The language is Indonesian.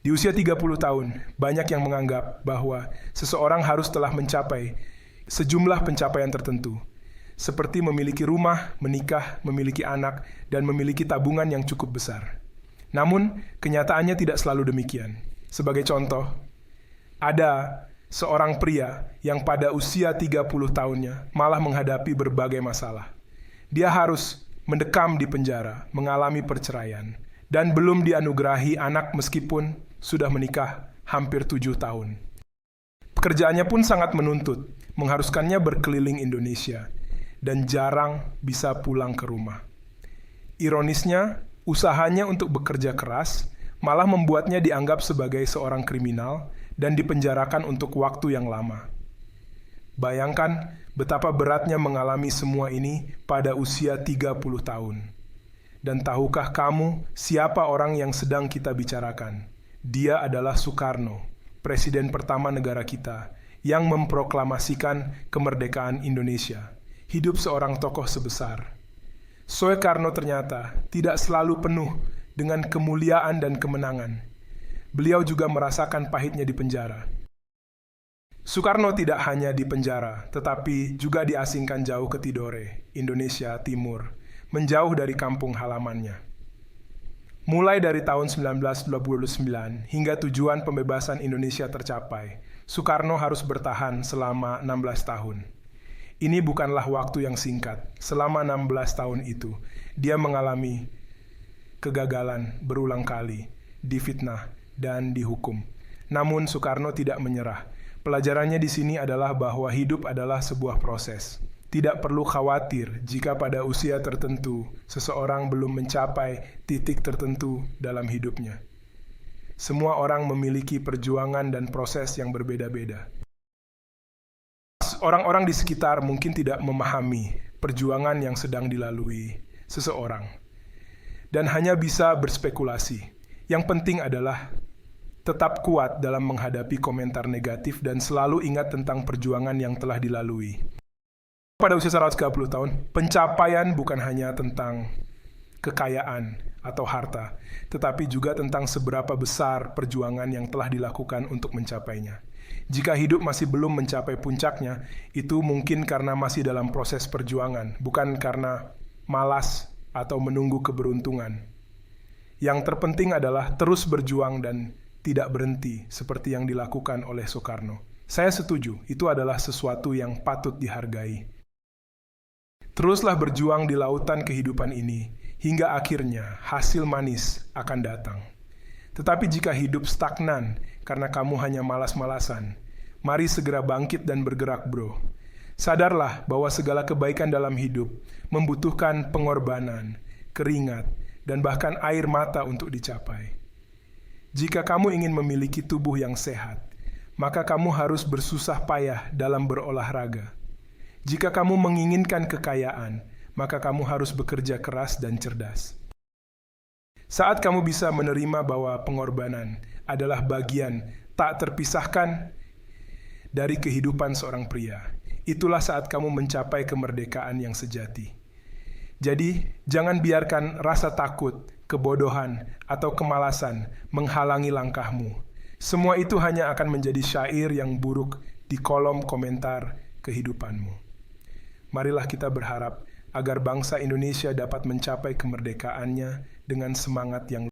Di usia 30 tahun, banyak yang menganggap bahwa seseorang harus telah mencapai sejumlah pencapaian tertentu, seperti memiliki rumah, menikah, memiliki anak, dan memiliki tabungan yang cukup besar. Namun, kenyataannya tidak selalu demikian. Sebagai contoh, ada seorang pria yang pada usia 30 tahunnya malah menghadapi berbagai masalah. Dia harus mendekam di penjara, mengalami perceraian, dan belum dianugerahi anak meskipun sudah menikah hampir 7 tahun. Pekerjaannya pun sangat menuntut, mengharuskannya berkeliling Indonesia, dan jarang bisa pulang ke rumah. Ironisnya, usahanya untuk bekerja keras malah membuatnya dianggap sebagai seorang kriminal dan dipenjarakan untuk waktu yang lama. Bayangkan betapa beratnya mengalami semua ini pada usia 30 tahun. Dan tahukah kamu siapa orang yang sedang kita bicarakan? Dia adalah Soekarno, presiden pertama negara kita, yang memproklamasikan kemerdekaan Indonesia. Hidup seorang tokoh sebesar. Soekarno ternyata tidak selalu penuh dengan kemuliaan dan kemenangan. Beliau juga merasakan pahitnya di penjara. Soekarno tidak hanya di penjara, tetapi juga diasingkan jauh ke Tidore, Indonesia Timur, menjauh dari kampung halamannya. Mulai dari tahun 1929 hingga tujuan pembebasan Indonesia tercapai, Soekarno harus bertahan selama 16 tahun. Ini bukanlah waktu yang singkat. Selama 16 tahun itu, dia mengalami kegagalan berulang kali, difitnah, dan dihukum. Namun Soekarno tidak menyerah. Pelajarannya di sini adalah bahwa hidup adalah sebuah proses. Tidak perlu khawatir jika pada usia tertentu seseorang belum mencapai titik tertentu dalam hidupnya. Semua orang memiliki perjuangan dan proses yang berbeda-beda. Orang-orang di sekitar mungkin tidak memahami perjuangan yang sedang dilalui seseorang dan hanya bisa berspekulasi. Yang penting adalah tetap kuat dalam menghadapi komentar negatif dan selalu ingat tentang perjuangan yang telah dilalui. Pada usia 130 tahun, pencapaian bukan hanya tentang kekayaan atau harta, tetapi juga tentang seberapa besar perjuangan yang telah dilakukan untuk mencapainya. Jika hidup masih belum mencapai puncaknya, itu mungkin karena masih dalam proses perjuangan, bukan karena malas atau menunggu keberuntungan. Yang terpenting adalah terus berjuang dan tidak berhenti seperti yang dilakukan oleh Soekarno. Saya setuju, itu adalah sesuatu yang patut dihargai. Teruslah berjuang di lautan kehidupan ini, hingga akhirnya hasil manis akan datang. Tetapi jika hidup stagnan karena kamu hanya malas-malasan, mari segera bangkit dan bergerak, bro. Sadarlah bahwa segala kebaikan dalam hidup membutuhkan pengorbanan, keringat, dan bahkan air mata untuk dicapai. Jika kamu ingin memiliki tubuh yang sehat, maka kamu harus bersusah payah dalam berolahraga. Jika kamu menginginkan kekayaan, maka kamu harus bekerja keras dan cerdas. Saat kamu bisa menerima bahwa pengorbanan adalah bagian tak terpisahkan dari kehidupan seorang pria, itulah saat kamu mencapai kemerdekaan yang sejati. Jadi, jangan biarkan rasa takut, kebodohan, atau kemalasan menghalangi langkahmu. Semua itu hanya akan menjadi syair yang buruk di kolom komentar kehidupanmu. Marilah kita berharap agar bangsa Indonesia dapat mencapai kemerdekaannya dengan semangat yang